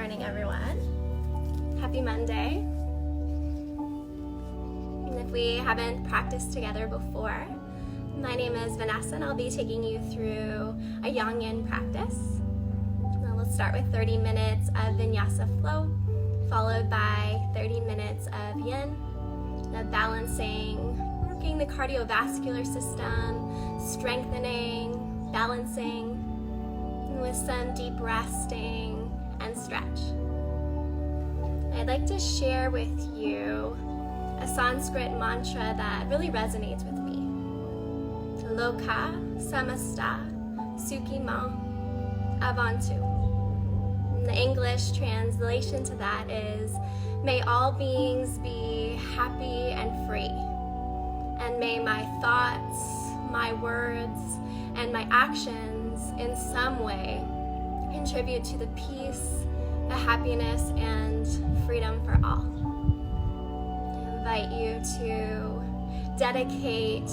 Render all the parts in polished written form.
morning, everyone. Happy Monday. And if we haven't practiced together before, my name is Vanessa and I'll be taking you through a Yang Yin practice. Now we'll start with 30 minutes of Vinyasa flow, followed by 30 minutes of Yin, balancing, working the cardiovascular system, strengthening, balancing, with some deep resting and stretch. I'd like to share with you a Sanskrit mantra that really resonates with me. Loka samasta sukhino avantu. And the English translation to that is, may all beings be happy and free, and may my thoughts, my words, and my actions in some way contribute to the peace, the happiness, and freedom for all. I invite you to dedicate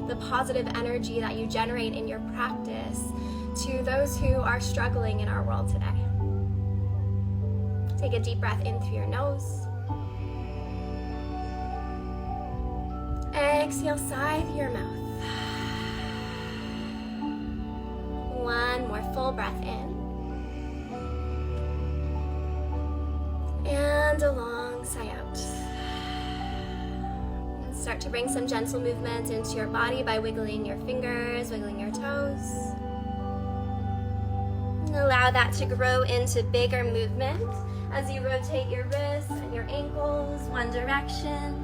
the positive energy that you generate in your practice to those who are struggling in our world today. Take a deep breath in through your nose. Exhale, sigh through your mouth. One more full breath in. And a long sigh out. And start to bring some gentle movement into your body by wiggling your fingers, wiggling your toes. And allow that to grow into bigger movement as you rotate your wrists and your ankles one direction,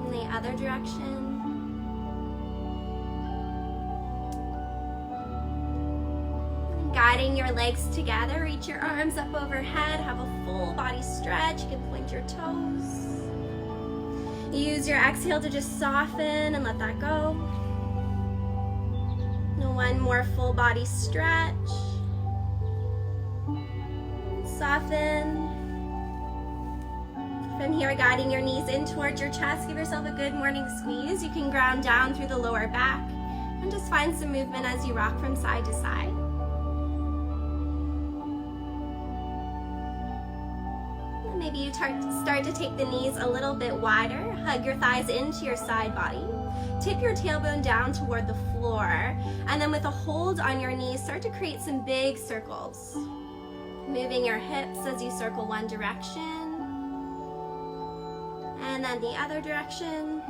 and the other direction. Guiding your legs together, reach your arms up overhead, have a full body stretch. You can point your toes. Use your exhale to just soften and let that go. And one more full body stretch. Soften. From here, guiding your knees in towards your chest, give yourself a good morning squeeze. You can ground down through the lower back and just find some movement as you rock from side to side. Maybe you start to take the knees a little bit wider, hug your thighs into your side body, tip your tailbone down toward the floor, and then with a hold on your knees, start to create some big circles. Moving your hips as you circle one direction, and then the other direction.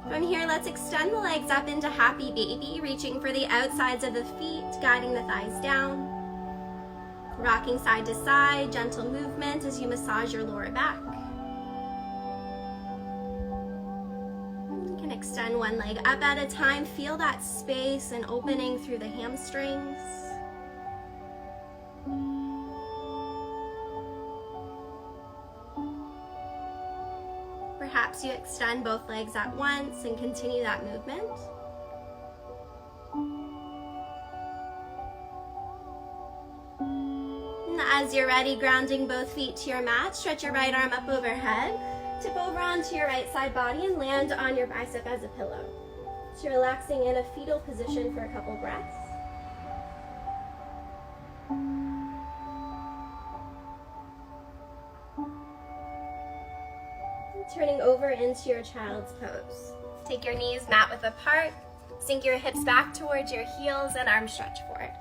From here, let's extend the legs up into happy baby, reaching for the outsides of the feet, guiding the thighs down. Rocking side to side, gentle movement as you massage your lower back. You can extend one leg up at a time. Feel that space and opening through the hamstrings. Perhaps you extend both legs at once and continue that movement. As you're ready, grounding both feet to your mat, stretch your right arm up overhead, tip over onto your right side body and land on your bicep as a pillow. So you're relaxing in a fetal position for a couple breaths. And turning over into your child's pose. Take your knees mat width apart, sink your hips back towards your heels and arms stretch forward.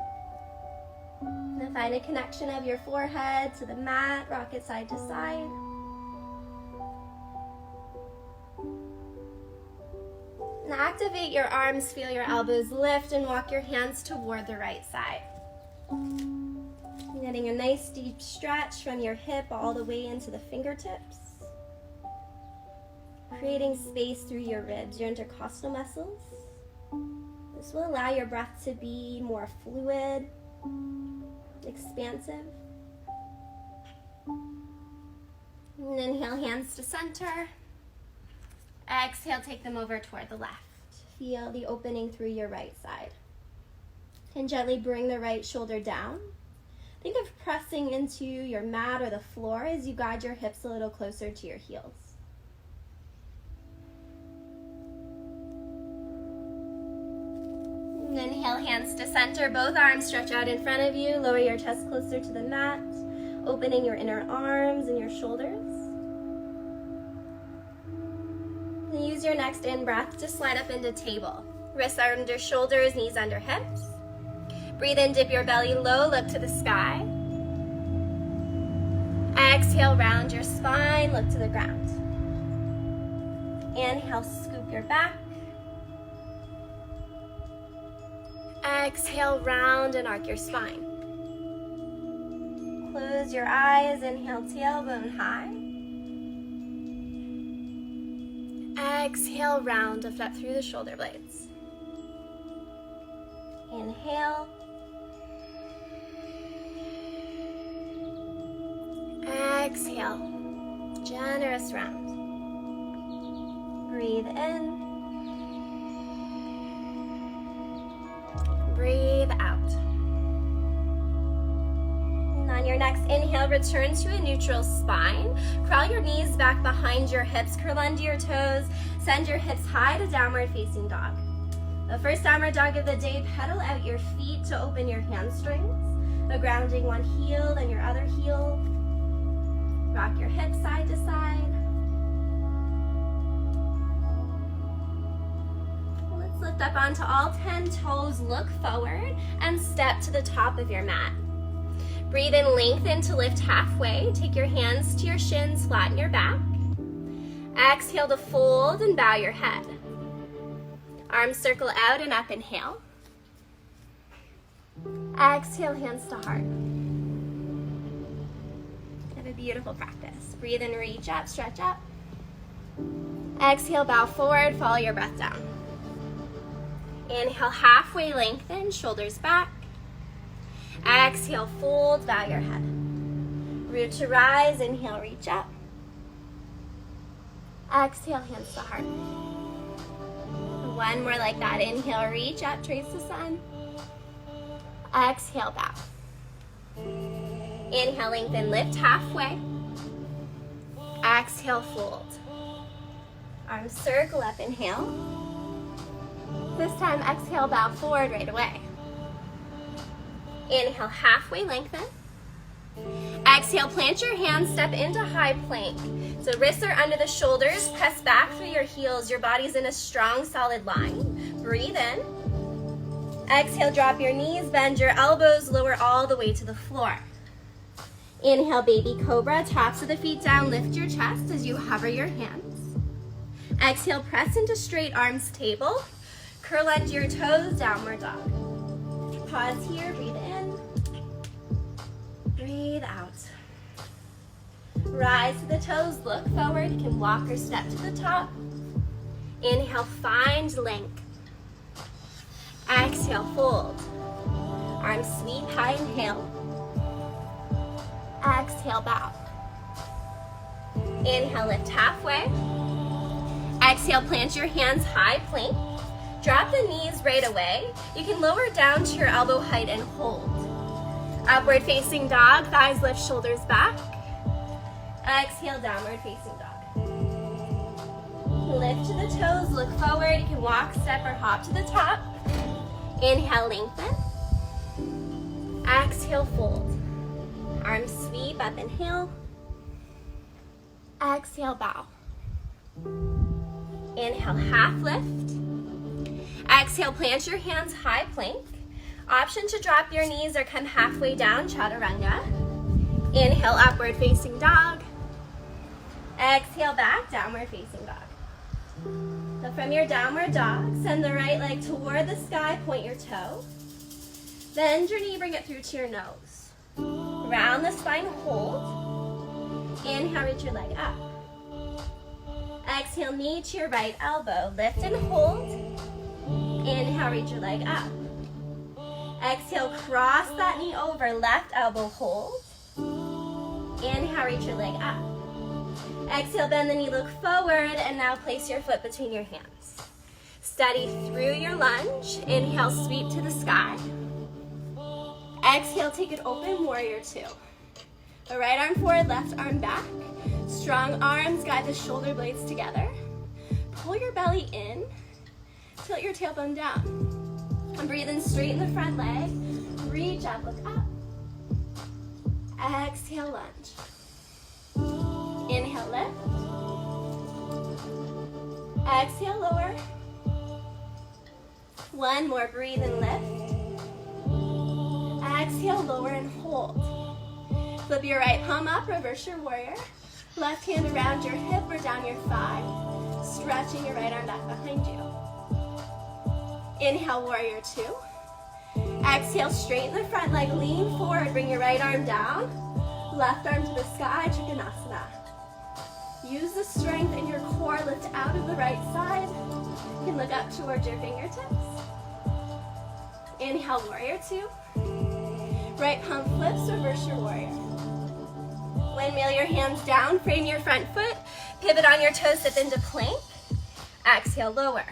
Find a connection of your forehead to the mat, rock it side to side. And activate your arms, feel your elbows lift, and walk your hands toward the right side. Getting a nice deep stretch from your hip all the way into the fingertips. Creating space through your ribs, your intercostal muscles. This will allow your breath to be more fluid, expansive. And inhale, hands to center. Exhale, take them over toward the left. Feel the opening through your right side. And gently bring the right shoulder down. Think of pressing into your mat or the floor as you guide your hips a little closer to your heels. Inhale, hands to center, both arms stretch out in front of you. Lower your chest closer to the mat, opening your inner arms and your shoulders. And use your next in-breath to slide up into table. Wrists under shoulders, knees under hips. Breathe in, dip your belly low, look to the sky. Exhale, round your spine, look to the ground. Inhale, scoop your back. Exhale, round and arc your spine. Close your eyes, inhale, tailbone high. Exhale, round, lift up through the shoulder blades. Inhale. Exhale, generous round. Breathe in. Breathe out. And on your next inhale, return to a neutral spine. Crawl your knees back behind your hips, curl under your toes, send your hips high to downward facing dog. The first downward dog of the day, pedal out your feet to open your hamstrings. The grounding one heel, then your other heel. Rock your hips side to side. Let's lift up onto all 10 toes, look forward, and step to the top of your mat. Breathe in, lengthen to lift halfway. Take your hands to your shins, flatten your back. Exhale to fold and bow your head. Arms circle out and up, inhale. Exhale, hands to heart. Have a beautiful practice. Breathe in, reach up, stretch up. Exhale, bow forward, follow your breath down. Inhale, halfway lengthen, shoulders back. Exhale, fold, bow your head. Root to rise, inhale, reach up. Exhale, hands to heart. One more like that. Inhale, reach up, trace the sun. Exhale, bow. Inhale, lengthen, lift halfway. Exhale, fold. Arms circle up, inhale. This time, exhale, bow forward right away. Inhale, halfway lengthen. Exhale, plant your hands, step into high plank. So wrists are under the shoulders, press back through your heels. Your body's in a strong, solid line. Breathe in. Exhale, drop your knees, bend your elbows, lower all the way to the floor. Inhale, baby cobra, tops of the feet down, lift your chest as you hover your hands. Exhale, press into straight arms table. Curl under your toes, downward dog. Pause here, breathe in. Breathe out. Rise to the toes, look forward. You can walk or step to the top. Inhale, find length. Exhale, fold. Arms sweep high, inhale. Exhale, bow. Inhale, lift halfway. Exhale, plant your hands high plank. Drop the knees right away. You can lower down to your elbow height and hold. Upward facing dog, thighs lift, shoulders back. Exhale, downward facing dog. Lift to the toes, look forward. You can walk, step, or hop to the top. Inhale, lengthen. Exhale, fold. Arms sweep up, inhale. Exhale, bow. Inhale, half lift. Exhale, plant your hands high plank. Option to drop your knees or come halfway down, chaturanga. Inhale, upward facing dog. Exhale, back, downward facing dog. So from your downward dog, send the right leg toward the sky, point your toe. Bend your knee, bring it through to your nose. Round the spine, hold. Inhale, reach your leg up. Exhale, knee to your right elbow. Lift and hold. Inhale, reach your leg up. Exhale, cross that knee over, left elbow, hold. Inhale, reach your leg up. Exhale, bend the knee, look forward, and now place your foot between your hands. Steady through your lunge. Inhale, sweep to the sky. Exhale, take it open, warrior two. The right arm forward, left arm back. Strong arms guide the shoulder blades together. Pull your belly in. Tilt your tailbone down. And breathe in, straighten the front leg. Reach up, look up. Exhale, lunge. Inhale, lift. Exhale, lower. One more, breathe and lift. Exhale, lower and hold. Flip your right palm up, reverse your warrior. Left hand around your hip or down your thigh. Stretching your right arm back behind you. Inhale, warrior two. Exhale, straighten the front leg, lean forward, bring your right arm down. Left arm to the sky, Trikonasana. Use the strength in your core, lift out of the right side. You can look up towards your fingertips. Inhale, warrior two. Right palm flips, reverse your warrior. Windmill your hands down, frame your front foot, pivot on your toes, step into plank. Exhale, lower.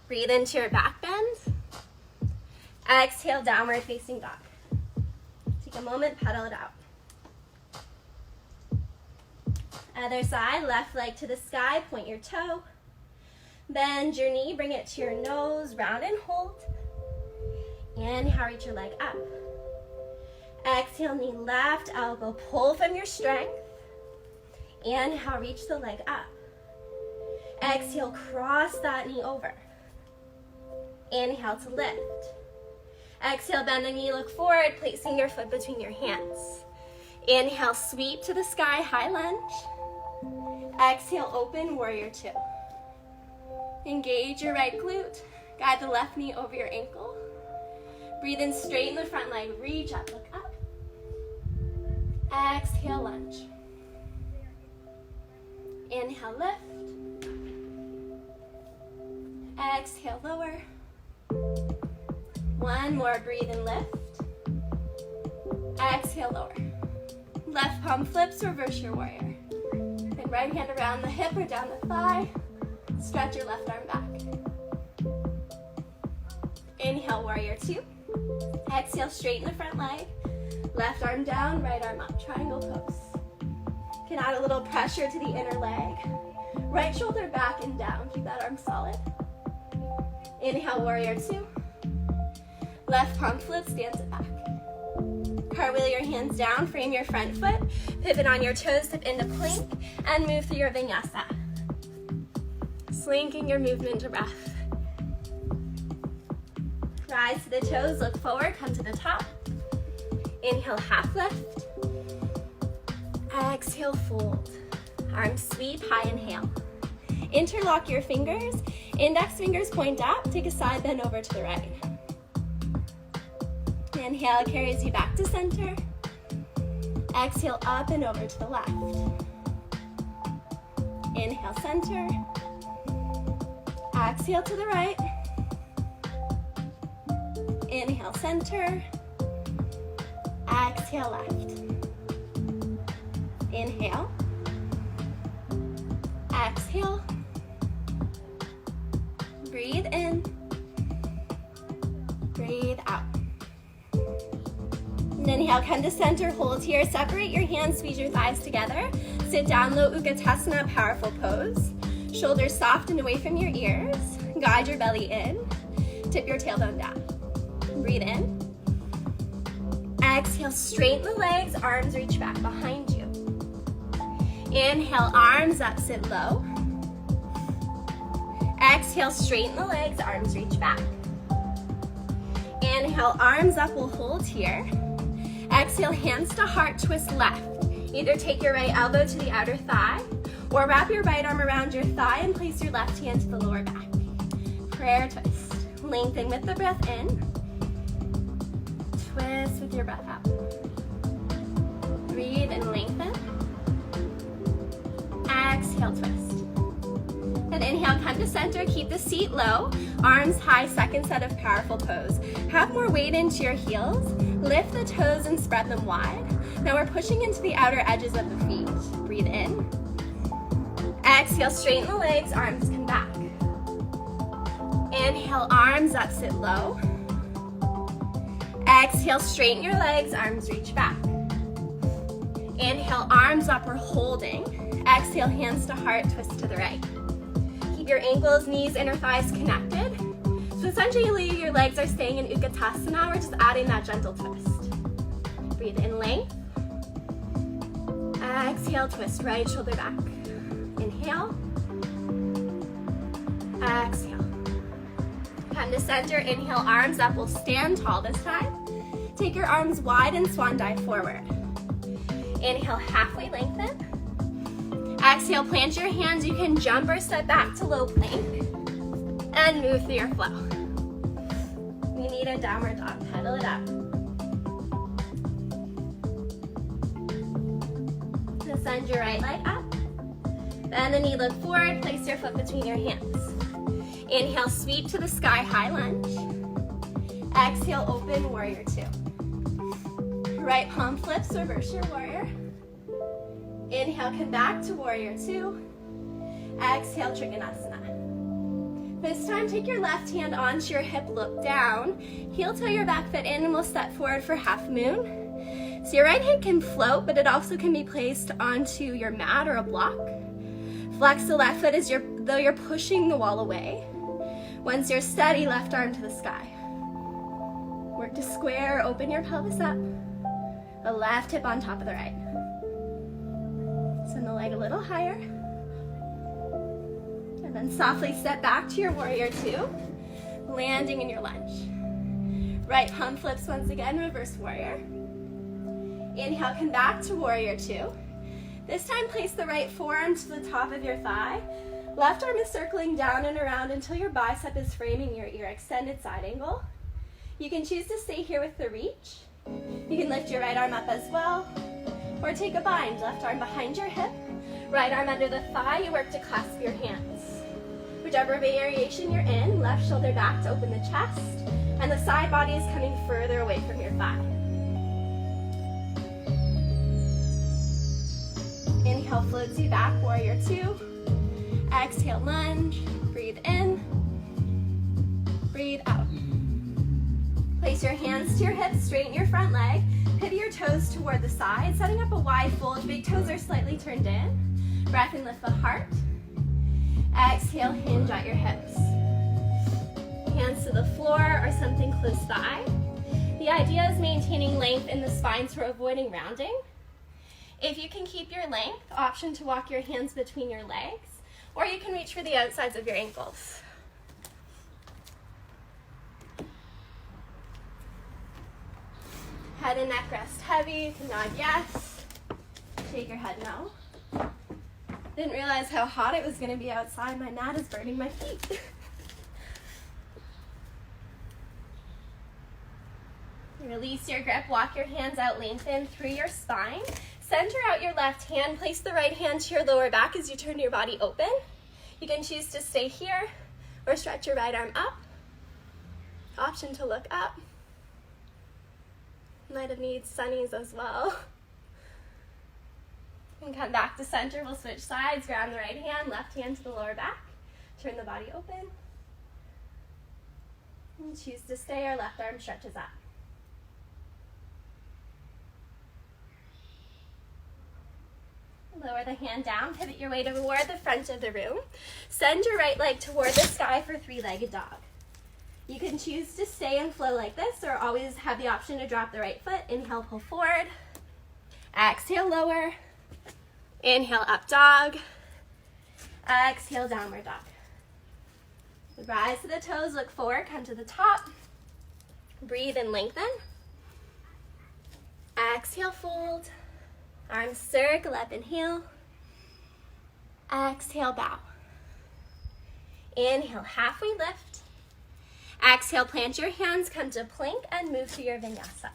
Breathe into your back bend. Exhale, downward facing dog. Take a moment, pedal it out. Other side, left leg to the sky, point your toe. Bend your knee, bring it to your nose, round and hold. Inhale, reach your leg up. Exhale, knee left, elbow pull from your strength. Inhale, reach the leg up. Exhale, cross that knee over. Inhale to lift. Exhale, bend the knee, look forward, placing your foot between your hands. Inhale, sweep to the sky, high lunge. Exhale, open, warrior two. Engage your right glute. Guide the left knee over your ankle. Breathe in, straighten the front leg, reach up, look up. Exhale, lunge. Inhale, lift. Exhale, lower. One more, breathe and lift. Exhale, lower. Left palm flips, reverse your warrior. And right hand around the hip or down the thigh. Stretch your left arm back. Inhale, warrior two. Exhale, straighten the front leg. Left arm down, right arm up, triangle pose. Can add a little pressure to the inner leg. Right shoulder back and down, keep that arm solid. Inhale, warrior two. Left palm flip, stance it back. Cartwheel your hands down, frame your front foot, pivot on your toes, step into plank, and move through your vinyasa. Slinking your movement to breath. Rise to the toes, look forward, come to the top. Inhale, half lift. Exhale, fold. Arms sweep, high inhale. Interlock your fingers. Index fingers point up. Take a side bend over to the right. Inhale carries you back to center. Exhale, up and over to the left. Inhale, center. Exhale to the right. Inhale, center. Exhale, left. Inhale. Exhale. Breathe in. Breathe out. And inhale, come to center, hold here. Separate your hands, squeeze your thighs together. Sit down, low Utkatasana, powerful pose. Shoulders soft and away from your ears. Guide your belly in. Tip your tailbone down. Breathe in. Exhale, straighten the legs, arms reach back behind you. Inhale, arms up, sit low. Exhale, straighten the legs, arms reach back. Inhale, arms up, we'll hold here. Exhale, hands to heart, twist left. Either take your right elbow to the outer thigh, or wrap your right arm around your thigh and place your left hand to the lower back. Prayer twist. Lengthen with the breath in. Twist with your breath out. Breathe and lengthen. Exhale, twist. And inhale, come to center, keep the seat low, arms high, second set of powerful pose. Have more weight into your heels, lift the toes and spread them wide. Now we're pushing into the outer edges of the feet. Breathe in. Exhale, straighten the legs, arms come back. Inhale, arms up, sit low. Exhale, straighten your legs, arms reach back. Inhale, arms up, we're holding. Exhale, hands to heart, twist to the right. Keep your ankles, knees, inner thighs connected. So essentially your legs are staying in Utkatasana. We're just adding that gentle twist. Breathe in length. Exhale, twist right shoulder back. Inhale. Exhale. Come to center, inhale, arms up. We'll stand tall this time. Take your arms wide and swan dive forward. Inhale, halfway lengthen. Exhale, plant your hands. You can jump or step back to low plank and move through your flow. We need a downward dog. Pedal it up. Send your right leg up. Bend the knee, look forward. Place your foot between your hands. Inhale, sweep to the sky, high lunge. Exhale, open, warrior two. Right palm flips, reverse your warrior. Inhale, come back to warrior two. Exhale, Trikonasana. This time, take your left hand onto your hip, look down. Heel toe your back foot in, and we'll step forward for half moon. So your right hand can float, but it also can be placed onto your mat or a block. Flex the left foot as though you're pushing the wall away. Once you're steady, left arm to the sky. Work to square, open your pelvis up. The left hip on top of the right. Send the leg a little higher. And then softly step back to your warrior two, landing in your lunge. Right palm flips once again, reverse warrior. Inhale, come back to warrior two. This time, place the right forearm to the top of your thigh. Left arm is circling down and around until your bicep is framing your ear, extended side angle. You can choose to stay here with the reach. You can lift your right arm up as well, or take a bind. Left arm behind your hip, right arm under the thigh. You work to clasp your hands. Whichever variation you're in, left shoulder back to open the chest, and the side body is coming further away from your thigh. Inhale, floats you back, warrior two. Exhale, lunge. Breathe in. Breathe out. Place your hands to your hips, straighten your front leg. Pivot your toes toward the side, setting up a wide fold. Big toes are slightly turned in. Breath and lift the heart. Exhale, hinge at your hips. Hands to the floor or something close by. The idea is maintaining length in the spine, so we're avoiding rounding. If you can keep your length, option to walk your hands between your legs, or you can reach for the outsides of your ankles. Head and neck rest heavy. You can nod yes. Shake your head no. Didn't realize how hot it was going to be outside. My mat is burning my feet. Release your grip. Walk your hands out, lengthen through your spine. Center out your left hand. Place the right hand to your lower back as you turn your body open. You can choose to stay here or stretch your right arm up. Option to look up. Might have needs sunnies as well. And come back to center. We'll switch sides. Grab the right hand, left hand to the lower back. Turn the body open. And choose to stay or left arm stretches up. Lower the hand down, pivot your weight toward the front of the room. Send your right leg toward the sky for three-legged dog. You can choose to stay and flow like this, or always have the option to drop the right foot. Inhale, pull forward. Exhale, lower. Inhale, up dog. Exhale, downward dog. Rise to the toes, look forward, come to the top. Breathe and lengthen. Exhale, fold. Arms circle up, inhale. Exhale, bow. Inhale, halfway lift. Exhale, plant your hands, come to plank, and move to your vinyasa.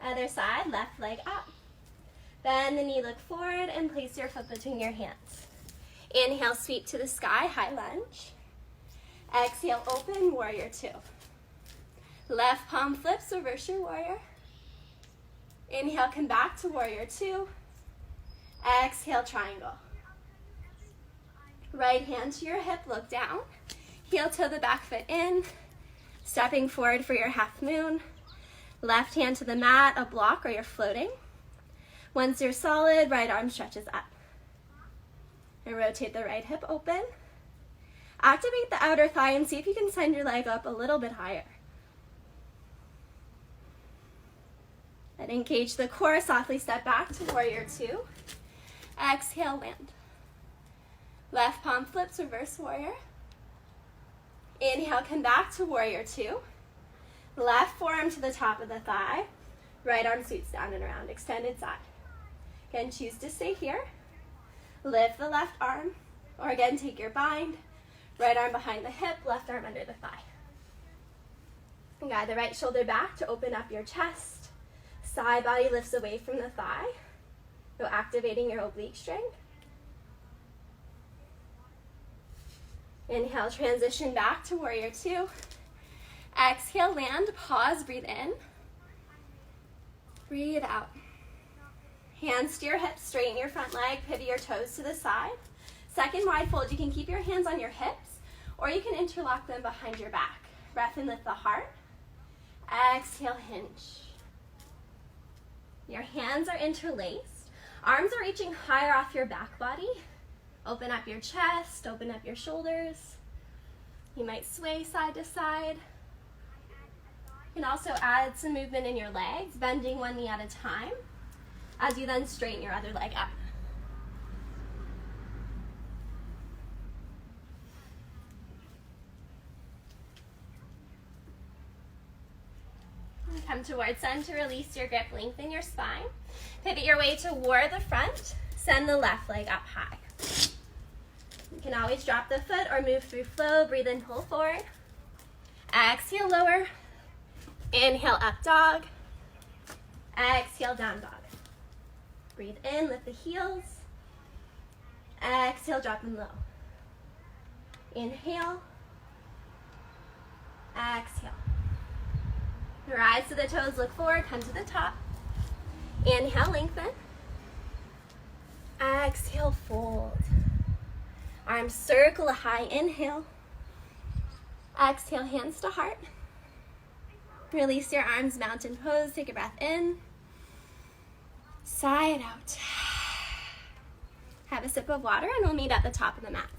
Other side, left leg up. Bend the knee, look forward, and place your foot between your hands. Inhale, sweep to the sky, high lunge. Exhale, open, warrior two. Left palm flips, reverse your warrior. Inhale, come back to warrior two. Exhale, triangle. Right hand to your hip, look down. Heel toe the back foot in. Stepping forward for your half moon. Left hand to the mat, a block, or you're floating. Once you're solid, right arm stretches up. And rotate the right hip open. Activate the outer thigh and see if you can send your leg up a little bit higher. And engage the core, softly step back to warrior two. Exhale, land. Left palm flips, reverse warrior. Inhale, come back to warrior two. Left forearm to the top of the thigh. Right arm sweeps down and around, extended side. Again, choose to stay here. Lift the left arm, or again, take your bind. Right arm behind the hip, left arm under the thigh. And guide the right shoulder back to open up your chest. Side body lifts away from the thigh. So activating your oblique strength. Inhale, transition back to warrior two. Exhale, land, pause, breathe in. Breathe out. Hands to your hips, straighten your front leg, pivot your toes to the side. Second wide fold, you can keep your hands on your hips, or you can interlock them behind your back. Breath in, lift the heart. Exhale, hinge. Your hands are interlaced. Arms are reaching higher off your back body. Open up your chest, open up your shoulders. You might sway side to side. You can also add some movement in your legs, bending one knee at a time, as you then straighten your other leg up. Come towards center, release your grip, lengthen your spine. Pivot your way toward the front, send the left leg up high. You can always drop the foot or move through flow, breathe in, pull forward. Exhale, lower. Inhale, up dog. Exhale, down dog. Breathe in, lift the heels. Exhale, drop them low. Inhale. Exhale. Rise to the toes, look forward, come to the top. Inhale, lengthen. Exhale, fold. Arms circle a high inhale. Exhale, hands to heart. Release your arms, mountain pose. Take a breath in. Sigh it out. Have a sip of water and we'll meet at the top of the mat.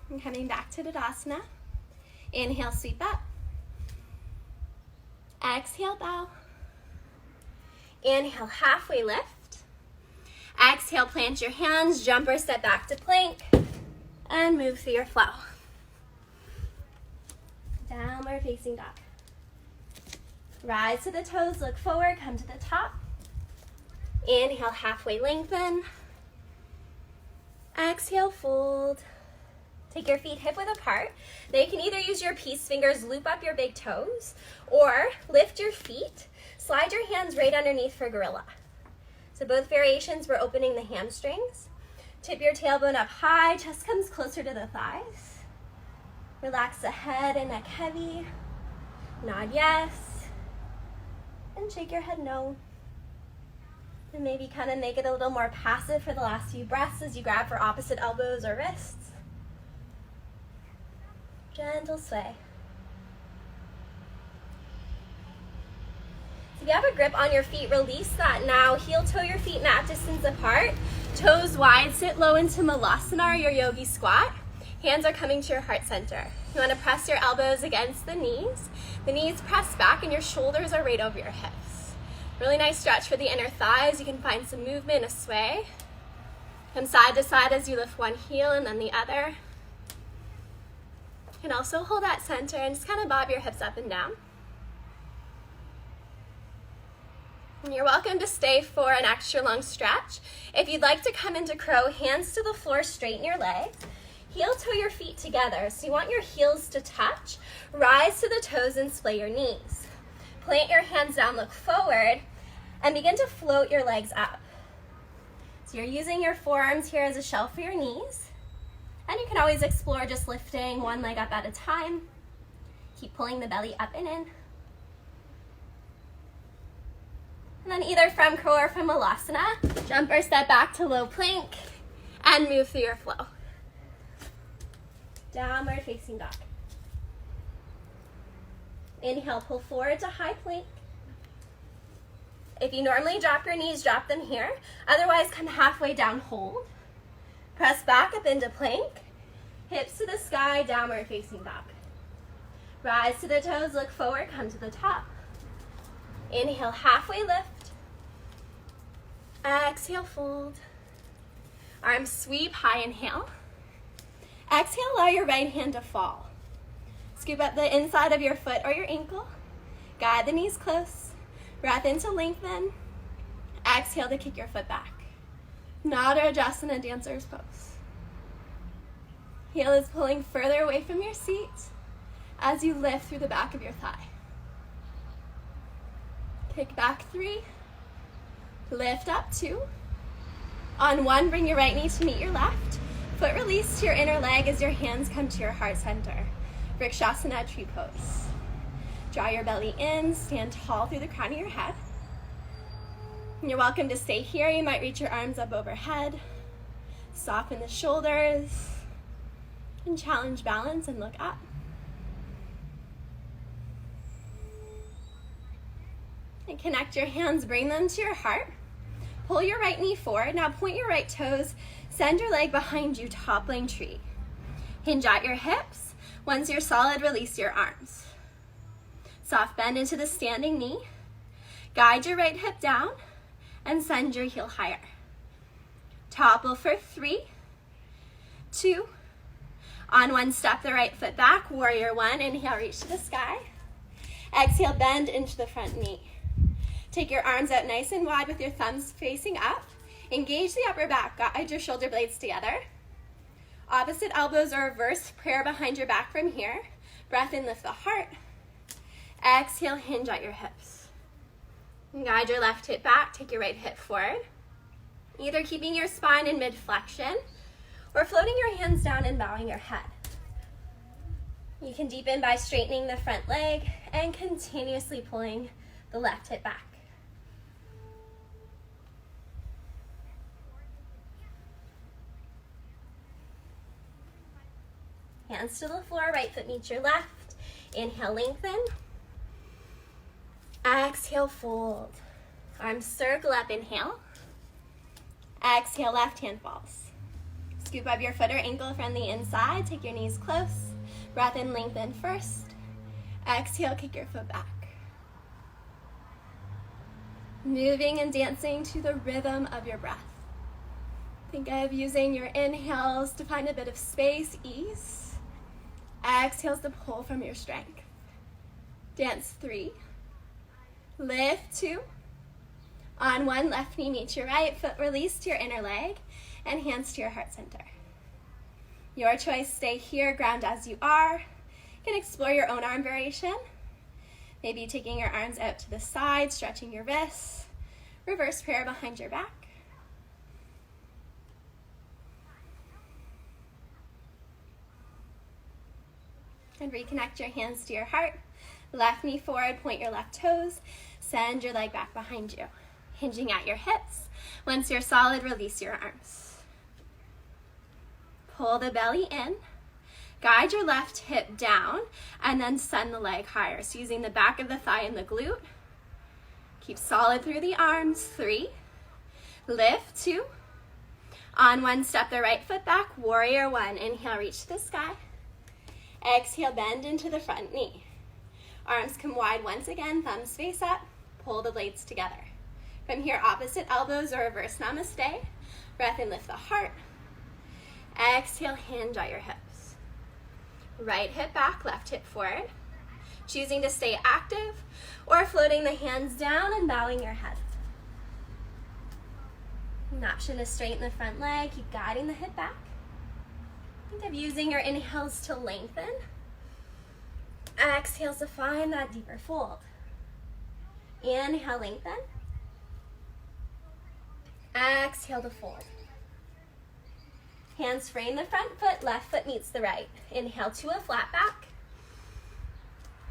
And coming back to Tadasana. Inhale, sweep up. Exhale, bow. Inhale, halfway lift. Exhale, plant your hands, jump or step back to plank, and move through your flow. Downward facing dog. Rise to the toes, look forward, come to the top. Inhale, halfway lengthen. Exhale, fold. Take your feet hip width apart. Now you can either use your peace fingers, loop up your big toes, or lift your feet, slide your hands right underneath for gorilla. So both variations, we're opening the hamstrings. Tip your tailbone up high, chest comes closer to the thighs. Relax the head and neck heavy. Nod yes. And shake your head no. And maybe kind of make it a little more passive for the last few breaths as you grab for opposite elbows or wrists. Gentle sway. So if you have a grip on your feet, release that now. Heel toe your feet mat distance apart. Toes wide, sit low into Malasana or your yogi squat. Hands are coming to your heart center. You want to press your elbows against the knees. The knees press back and your shoulders are right over your hips. Really nice stretch for the inner thighs. You can find some movement, a sway. Come side to side as you lift one heel and then the other. You can also hold that center and just kind of bob your hips up and down. And you're welcome to stay for an extra long stretch. If you'd like to come into crow, hands to the floor, straighten your legs. Heel toe your feet together. So you want your heels to touch. Rise to the toes and splay your knees. Plant your hands down, look forward, and begin to float your legs up. So you're using your forearms here as a shelf for your knees. And you can always explore just lifting one leg up at a time. Keep pulling the belly up and in. And then either from crow or from Malasana, jump or step back to low plank and move through your flow. Downward facing dog. Inhale, pull forward to high plank. If you normally drop your knees, drop them here. Otherwise, come halfway down, hold. Press back up into plank. Hips to the sky, downward facing dog. Rise to the toes, look forward, come to the top. Inhale, halfway lift. Exhale, fold. Arms sweep, high inhale. Exhale, allow your right hand to fall. Scoop up the inside of your foot or your ankle. Guide the knees close. Breath in to lengthen. Exhale to kick your foot back. Nod or adjust in a dancer's pose. Heel is pulling further away from your seat as you lift through the back of your thigh. Kick back 3. Lift up 2. On 1, bring your right knee to meet your left. Foot release to your inner leg as your hands come to your heart center. Vrikshasana, tree pose. Draw your belly in, stand tall through the crown of your head. You're welcome to stay here. You might reach your arms up overhead. Soften the shoulders. And challenge balance and look up. And connect your hands, bring them to your heart. Pull your right knee forward. Now point your right toes. Send your leg behind you, toppling tree. Hinge at your hips. Once you're solid, release your arms. Soft bend into the standing knee. Guide your right hip down and send your heel higher. Topple for 3, 2. On 1, step the right foot back, warrior 1. Inhale, reach to the sky. Exhale, bend into the front knee. Take your arms out nice and wide with your thumbs facing up. Engage the upper back, guide your shoulder blades together. Opposite elbows or reverse prayer behind your back from here. Breath in, lift the heart. Exhale, hinge at your hips. Guide your left hip back, take your right hip forward. Either keeping your spine in mid-flexion or floating your hands down and bowing your head. You can deepen by straightening the front leg and continuously pulling the left hip back. Hands to the floor, right foot meets your left. Inhale, lengthen. Exhale, fold. Arms circle up, inhale. Exhale, left hand falls. Scoop up your foot or ankle from the inside. Take your knees close. Breath in, lengthen first. Exhale, kick your foot back. Moving and dancing to the rhythm of your breath. Think of using your inhales to find a bit of space, ease. Exhales to pull from your strength. Dance 3. Lift 2. On 1, left knee meets your right, foot release to your inner leg, and hands to your heart center. Your choice, stay here, ground as you are. You can explore your own arm variation. Maybe taking your arms out to the side, stretching your wrists. Reverse prayer behind your back. And reconnect your hands to your heart. Left knee forward, point your left toes. Send your leg back behind you. Hinging at your hips. Once you're solid, release your arms. Pull the belly in. Guide your left hip down and then send the leg higher. So using the back of the thigh and the glute. Keep solid through the arms. 3. Lift 2. On 1, step the right foot back. Warrior 1. Inhale, reach to the sky. Exhale, bend into the front knee. Arms come wide once again, thumbs face up. Pull the blades together. From here, opposite elbows or reverse namaste. Breath in, lift the heart. Exhale, hinge at your hips. Right hip back, left hip forward. Choosing to stay active or floating the hands down and bowing your head. An option to straighten the front leg, keep guiding the hip back. Think of using your inhales to lengthen. Exhales to find that deeper fold. Inhale, lengthen. Exhale to fold. Hands frame the front foot, left foot meets the right. Inhale to a flat back.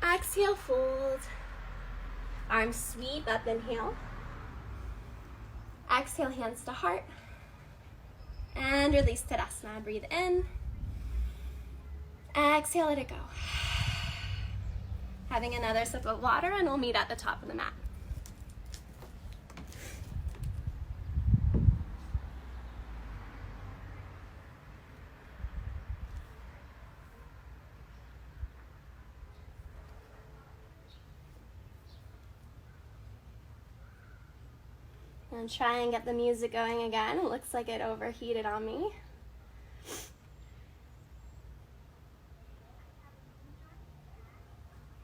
Exhale, fold. Arms sweep up, inhale. Exhale, hands to heart. And release Tadasana. Breathe in. Exhale, let it go. Having another sip of water, and we'll meet at the top of the mat. And try and get the music going again. It looks like it overheated on me.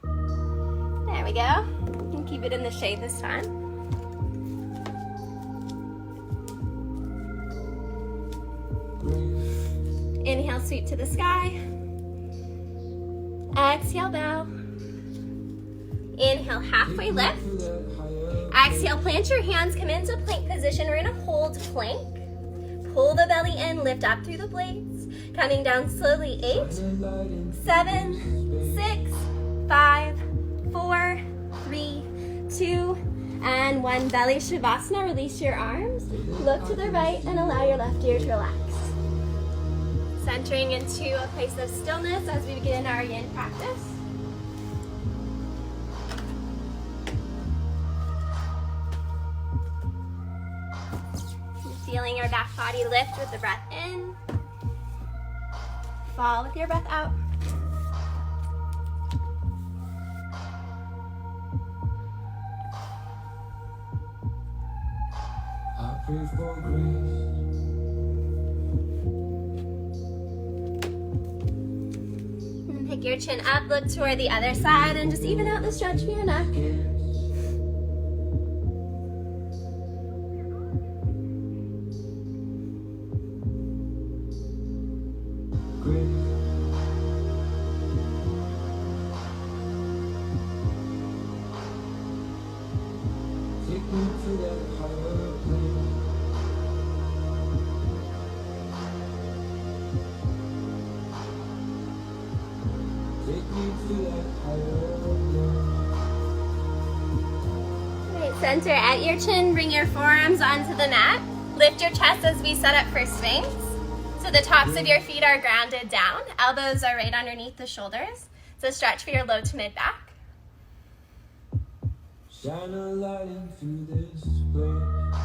There we go. And keep it in the shade this time. Inhale, sweep to the sky. Exhale, bow. Inhale, halfway lift. Exhale, plant your hands, come into plank position. We're gonna hold plank. Pull the belly in, lift up through the blades. Coming down slowly, 8, 7, 6, 5, 4, 3, 2, and 1. Belly Shavasana, release your arms. Look to the right and allow your left ear to relax. Centering into a place of stillness as we begin our yin practice. Feeling your back body lift with the breath in. Fall with your breath out. I pray for grace. And pick your chin up, look toward the other side, and just even out the stretch for your neck. Center at your chin, bring your forearms onto the mat. Lift your chest as we set up for swings. So the tops of your feet are grounded down. Elbows are right underneath the shoulders. So stretch for your low to mid back. Shine a light into this place.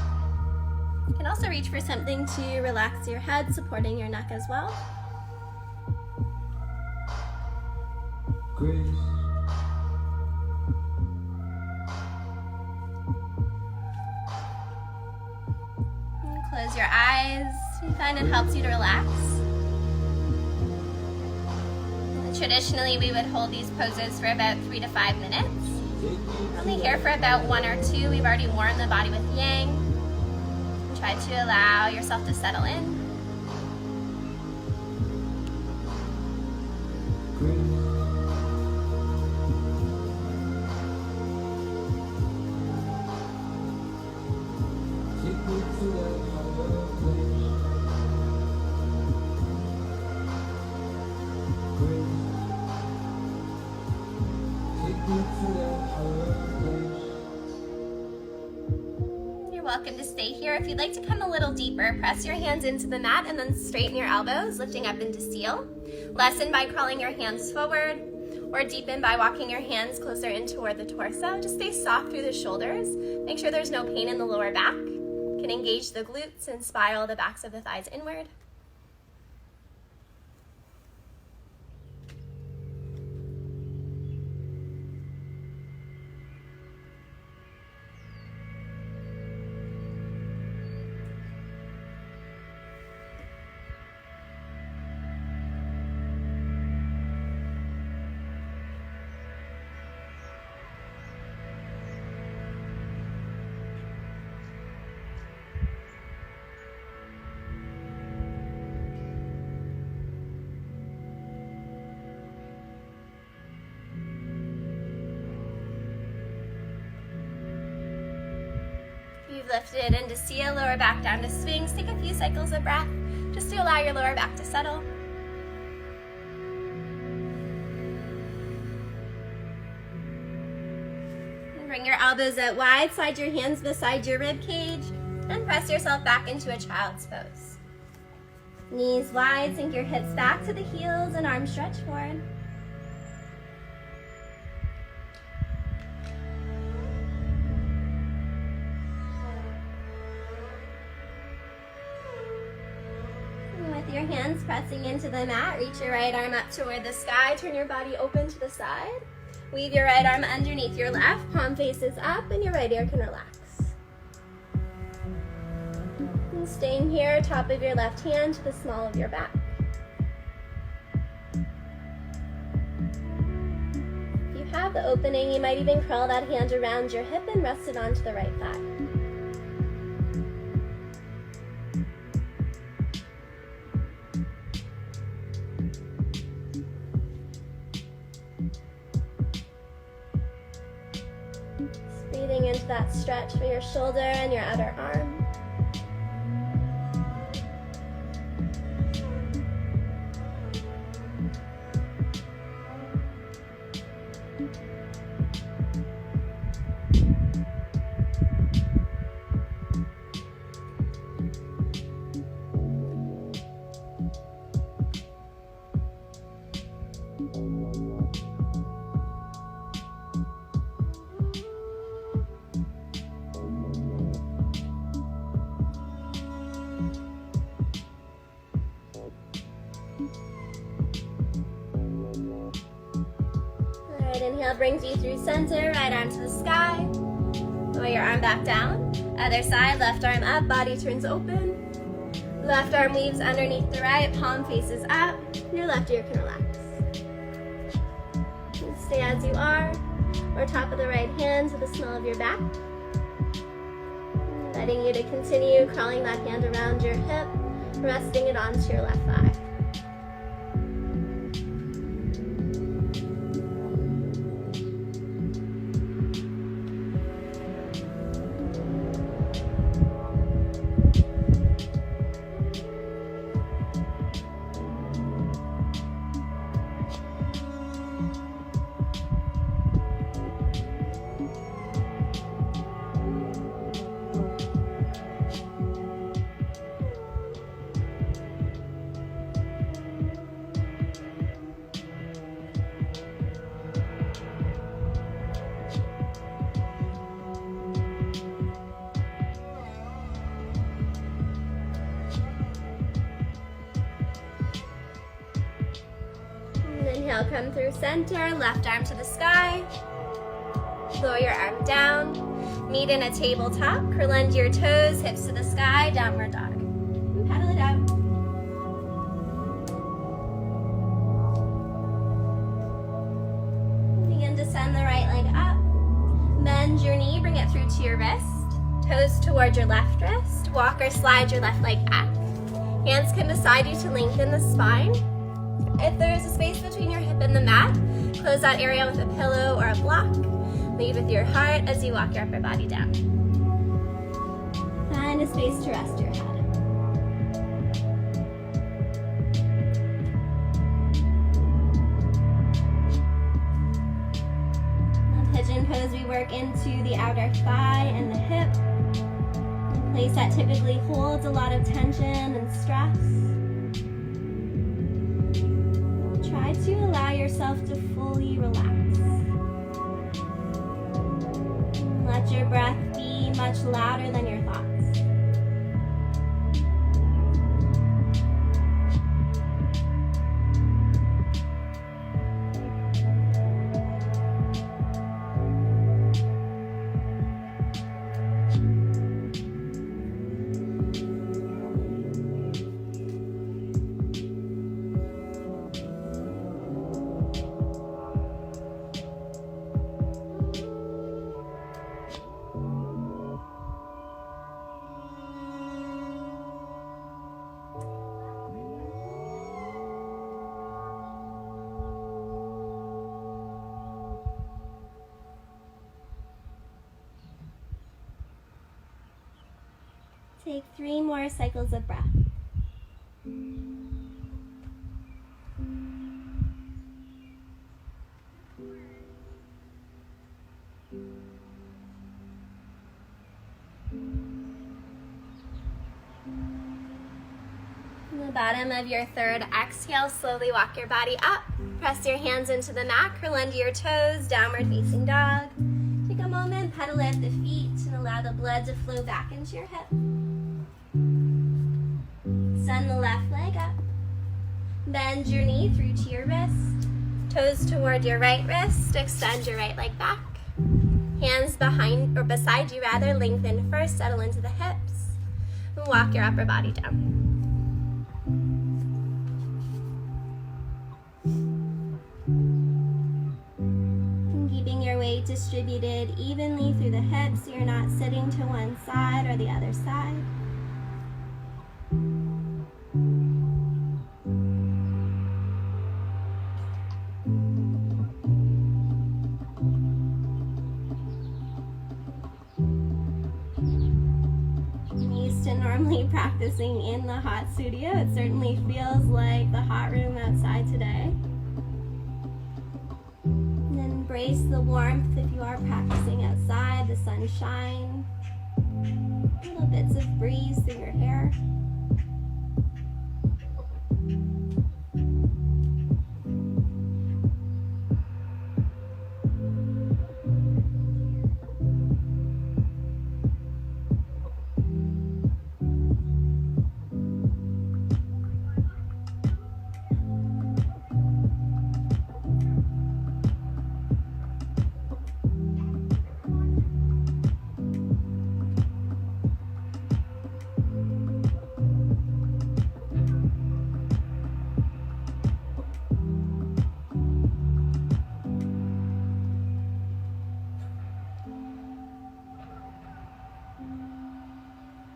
You can also reach for something to relax your head, supporting your neck as well. Grace. Close your eyes. You find it helps you to relax. Traditionally, we would hold these poses for about 3 to 5 minutes. We're only here for about 1 or 2. We've already warmed the body with yang. Try to allow yourself to settle in. You're welcome to stay here. If you'd like to come a little deeper, press your hands into the mat and then straighten your elbows, lifting up into seal. Lessen by crawling your hands forward, or deepen by walking your hands closer in toward the torso. Just stay soft through the shoulders. Make sure there's no pain in the lower back. You can engage the glutes and spiral the backs of the thighs inward. You've lifted into seal, lower back down to swings. Take a few cycles of breath just to allow your lower back to settle. And bring your elbows out wide, slide your hands beside your rib cage. And press yourself back into a child's pose. Knees wide, sink your hips back to the heels and arms stretch forward. With your hands pressing into the mat, reach your right arm up toward the sky, turn your body open to the side. Weave your right arm underneath your left, palm faces up, and your right ear can relax. And staying here, top of your left hand to the small of your back. If you have the opening, you might even curl that hand around your hip and rest it onto the right thigh. Breathing into that stretch for your shoulder and your outer arm. Inhale brings you through center, right arm to the sky. Lower your arm back down. Other side, left arm up, body turns open. Left arm weaves underneath the right, palm faces up. Your left ear can relax. And stay as you are, or top of the right hand to the small of your back. Letting you to continue crawling that hand around your hip, resting it onto your left thigh. Inhale, come through center, left arm to the sky. Lower your arm down. Meet in a tabletop. Curl under your toes, hips to the sky, downward dog. And pedal it out. Begin to send the right leg up. Bend your knee, bring it through to your wrist. Toes toward your left wrist. Walk or slide your left leg back. Hands come beside you to lengthen the spine. If there is a space between your hip and the mat, close that area with a pillow or a block. Lead with your heart as you walk your upper body down. Find a space to rest your head. On pigeon pose, we work into the outer thigh and the hip. A place that typically holds a lot of tension and stress. Try to allow yourself to fully relax. Let your breath be much louder than your thoughts. Take 3 more cycles of breath. Bottom of your third exhale, slowly walk your body up. Press your hands into the mat, curl under your toes, downward facing dog. Take a moment, pedal at the feet, and allow the blood to flow back into your hip. Send the left leg up. Bend your knee through to your wrist. Toes toward your right wrist. Extend your right leg back. Hands behind or beside you rather. Lengthen first. Settle into the hips. And walk your upper body down. And keeping your weight distributed evenly through the hips, so you're not sitting to one side or the other side. Normally practicing in the hot studio. It certainly feels like the hot room outside today. And then embrace the warmth if you are practicing outside, the sunshine, little bits of breeze through your hair.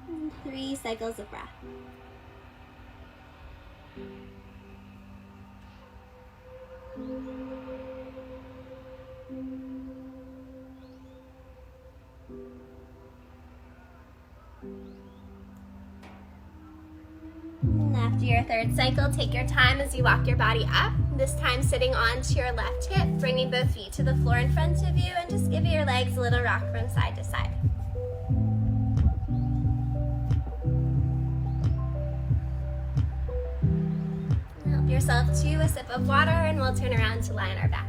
And 3 cycles of breath. And after your third cycle, take your time as you walk your body up. This time sitting onto your left hip, bringing both feet to the floor in front of you, and just give your legs a little rock from side to side. Help yourself to a sip of water, and we'll turn around to lie on our backs.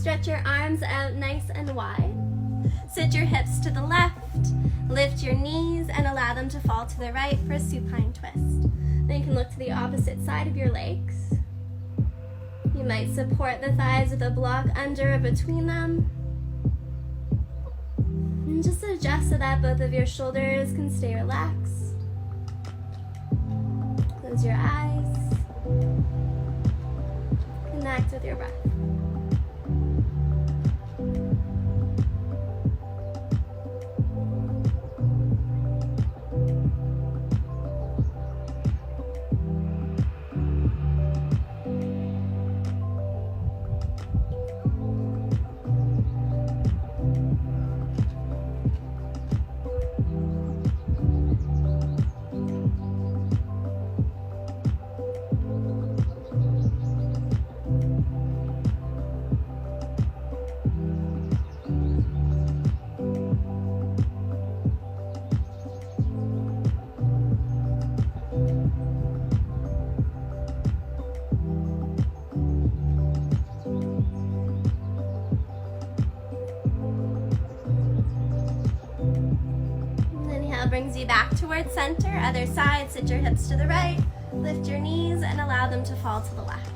Stretch your arms out nice and wide. Sit your hips to the left. Lift your knees and allow them to fall to the right for a supine twist. Then you can look to the opposite side of your legs. You might support the thighs with a block under or between them. And just adjust so that both of your shoulders can stay relaxed. Close your eyes. Connect with your breath. Brings you back towards center. Other side, sit your hips to the right, lift your knees, and allow them to fall to the left.